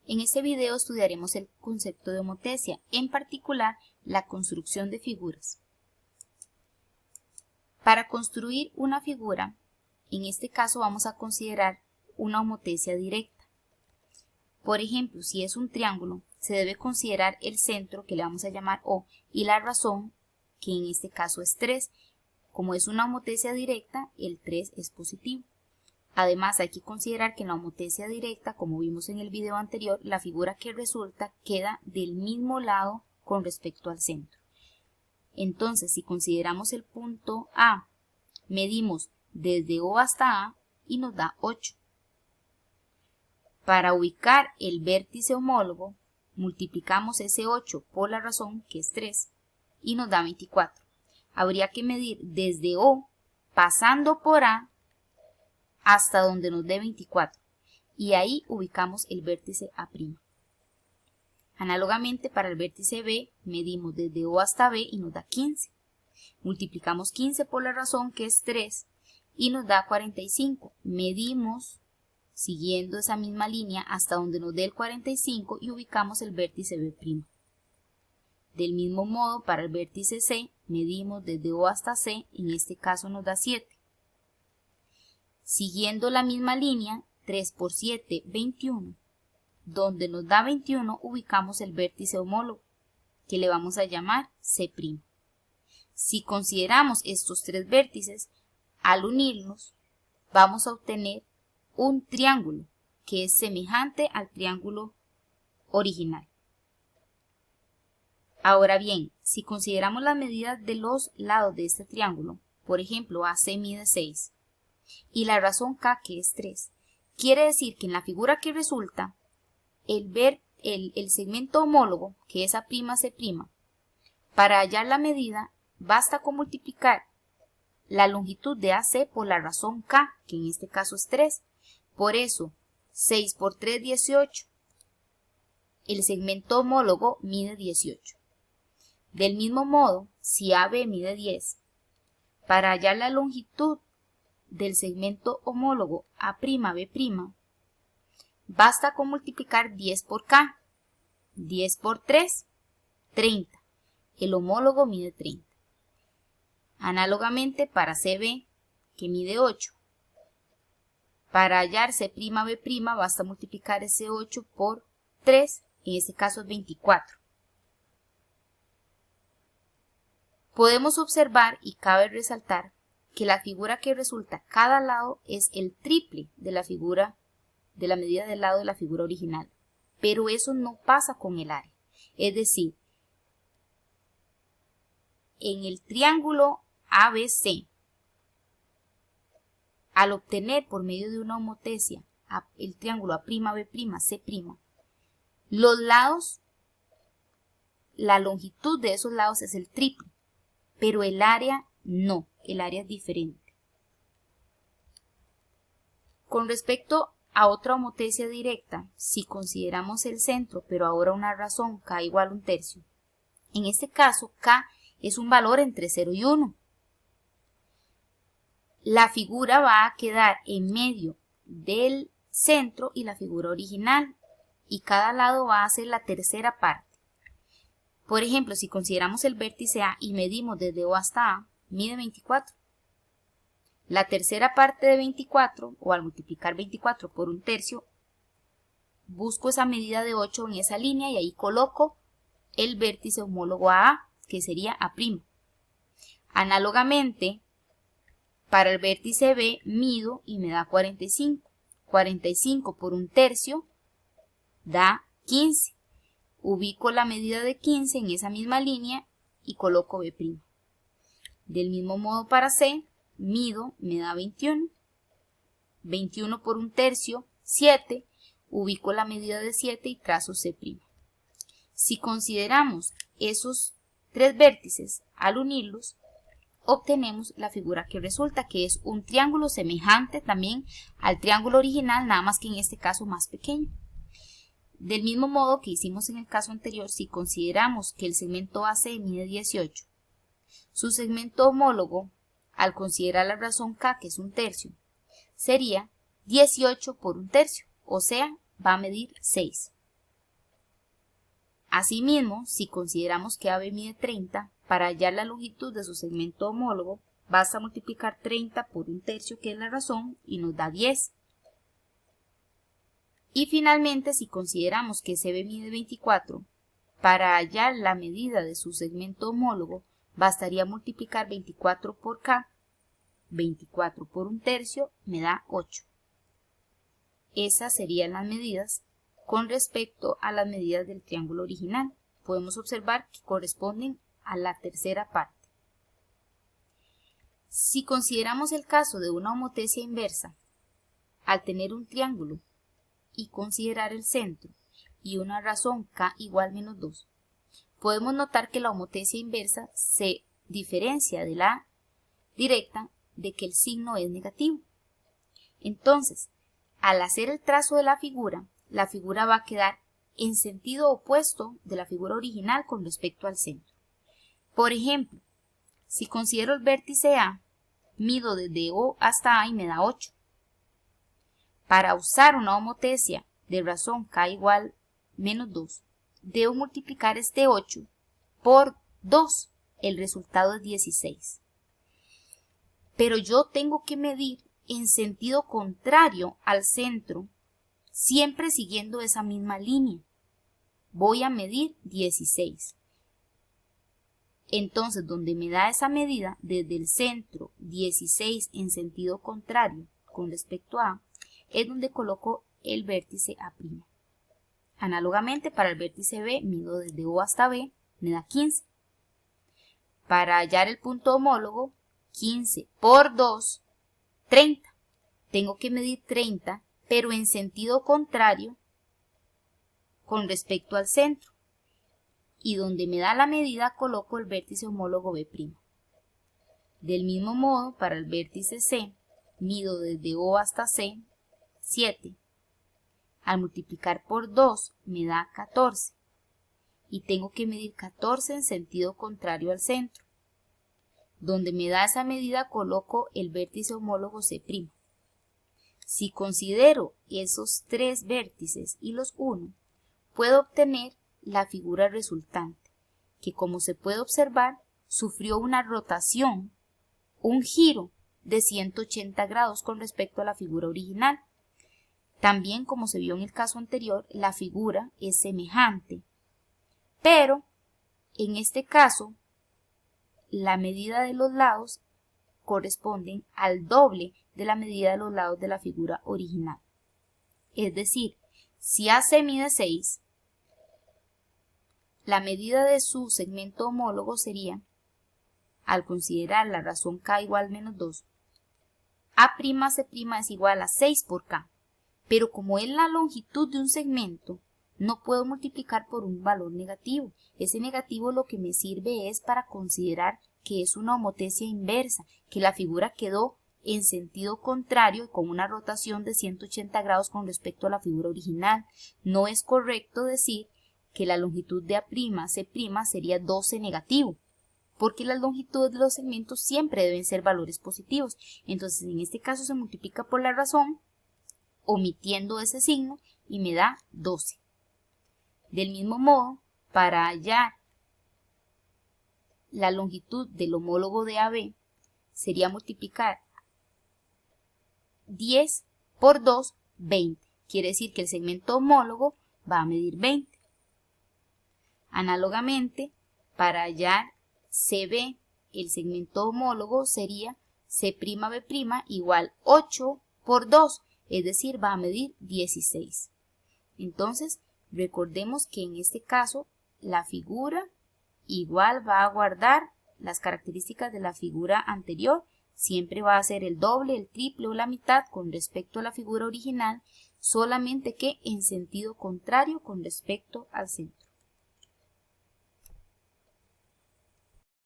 En este video estudiaremos el concepto de homotecia, en particular la construcción de figuras. Para construir una figura, en este caso vamos a considerar una homotecia directa. Por ejemplo, si es un triángulo, se debe considerar el centro, que le vamos a llamar O, y la razón, que en este caso es 3. Como es una homotecia directa, el 3 es positivo. Además, hay que considerar que en la homotecia directa, como vimos en el video anterior, la figura que resulta queda del mismo lado con respecto al centro. Entonces, si consideramos el punto A, medimos desde O hasta A y nos da 8. Para ubicar el vértice homólogo, multiplicamos ese 8 por la razón, que es 3, y nos da 24. Habría que medir desde O, pasando por A, hasta donde nos dé 24, y ahí ubicamos el vértice A'. Análogamente, para el vértice B, medimos desde O hasta B y nos da 15. Multiplicamos 15 por la razón, que es 3, y nos da 45. Medimos, siguiendo esa misma línea, hasta donde nos dé el 45 y ubicamos el vértice B'. Del mismo modo, para el vértice C, medimos desde O hasta C, en este caso nos da 7. Siguiendo la misma línea, 3 por 7, 21. Donde nos da 21, ubicamos el vértice homólogo, que le vamos a llamar C'. Si consideramos estos tres vértices, al unirlos, vamos a obtener un triángulo, que es semejante al triángulo original. Ahora bien, si consideramos las medidas de los lados de este triángulo, por ejemplo, AC mide 6, y la razón K, que es 3. Quiere decir que en la figura que resulta, el segmento homólogo, que es A'C', para hallar la medida, basta con multiplicar la longitud de AC por la razón K, que en este caso es 3. Por eso, 6 por 3, 18. El segmento homólogo mide 18. Del mismo modo, si AB mide 10, para hallar la longitud del segmento homólogo A'B', basta con multiplicar 10 por K. 10 por 3, 30. El homólogo mide 30. Análogamente, para CB, que mide 8, para hallar C'B', basta multiplicar ese 8 por 3, en este caso es 24. Podemos observar, y cabe resaltar, que la figura que resulta cada lado es el triple de la medida del lado de la figura original, pero eso no pasa con el área. Es decir, en el triángulo ABC, al obtener por medio de una homotecia el triángulo A'B', C', los lados, la longitud de esos lados es el triple, pero el área no, el área es diferente. Con respecto a otra homotecia directa, si consideramos el centro, pero ahora una razón K igual a 1/3, en este caso K es un valor entre 0 y 1. La figura va a quedar en medio del centro y la figura original, y cada lado va a ser la tercera parte. Por ejemplo, si consideramos el vértice A y medimos desde O hasta A, mide 24. La tercera parte de 24, o al multiplicar 24 por 1/3, busco esa medida de 8 en esa línea y ahí coloco el vértice homólogo a A, que sería A'. Análogamente, para el vértice B mido y me da 45. 45 por 1/3 da 15. Ubico la medida de 15 en esa misma línea y coloco B'. Del mismo modo para C, mido, me da 21. 21 por 1/3, 7. Ubico la medida de 7 y trazo C'. Si consideramos esos tres vértices, al unirlos, obtenemos la figura que resulta, que es un triángulo semejante también al triángulo original, nada más que en este caso más pequeño. Del mismo modo que hicimos en el caso anterior, si consideramos que el segmento AC mide 18, su segmento homólogo, al considerar la razón K, que es 1/3, sería 18 por 1/3, o sea, va a medir 6. Asimismo, si consideramos que AB mide 30, para hallar la longitud de su segmento homólogo, basta multiplicar 30 por 1/3, que es la razón, y nos da 10. Y finalmente, si consideramos que CB mide 24, para hallar la medida de su segmento homólogo, bastaría multiplicar 24 por K, 24 por 1/3 me da 8. Esas serían las medidas con respecto a las medidas del triángulo original. Podemos observar que corresponden a la tercera parte. Si consideramos el caso de una homotesia inversa, al tener un triángulo y considerar el centro y una razón K igual menos 2, podemos notar que la homotesia inversa se diferencia de la directa de que el signo es negativo. Entonces, al hacer el trazo de la figura va a quedar en sentido opuesto de la figura original con respecto al centro. Por ejemplo, si considero el vértice A, mido desde O hasta A y me da 8. Para usar una homotesia de razón K igual menos 2, debo multiplicar este 8 por 2. El resultado es 16. Pero yo tengo que medir en sentido contrario al centro, siempre siguiendo esa misma línea. Voy a medir 16. Entonces, donde me da esa medida, desde el centro 16 en sentido contrario con respecto a A, es donde coloco el vértice A'. Análogamente, para el vértice B, mido desde O hasta B, me da 15. Para hallar el punto homólogo, 15 por 2, 30. Tengo que medir 30, pero en sentido contrario con respecto al centro. Y donde me da la medida, coloco el vértice homólogo B'. Del mismo modo, para el vértice C, mido desde O hasta C, 7. Al multiplicar por 2 me da 14. Y tengo que medir 14 en sentido contrario al centro. Donde me da esa medida, coloco el vértice homólogo C'. Si considero esos 3 vértices y los uno, puedo obtener la figura resultante, que como se puede observar, sufrió una rotación, un giro de 180 grados con respecto a la figura original. También, como se vio en el caso anterior, la figura es semejante, pero en este caso, la medida de los lados corresponden al doble de la medida de los lados de la figura original. Es decir, si AC mide 6, la medida de su segmento homólogo sería, al considerar la razón K igual menos 2, A'C' es igual a 6 por K, pero como es la longitud de un segmento, no puedo multiplicar por un valor negativo. Ese negativo lo que me sirve es para considerar que es una homotesia inversa, que la figura quedó en sentido contrario con una rotación de 180 grados con respecto a la figura original. No es correcto decir que la longitud de A'C' sería 12 negativo, porque las longitudes de los segmentos siempre deben ser valores positivos. Entonces, en este caso se multiplica por la razón, omitiendo ese signo, y me da 12. Del mismo modo, para hallar la longitud del homólogo de AB, sería multiplicar 10 por 2, 20. Quiere decir que el segmento homólogo va a medir 20. Análogamente, para hallar CB, el segmento homólogo sería C'B' igual 8 por 2, es decir, va a medir 16. Entonces, recordemos que en este caso, la figura igual va a guardar las características de la figura anterior, siempre va a ser el doble, el triple o la mitad con respecto a la figura original, solamente que en sentido contrario con respecto al centro.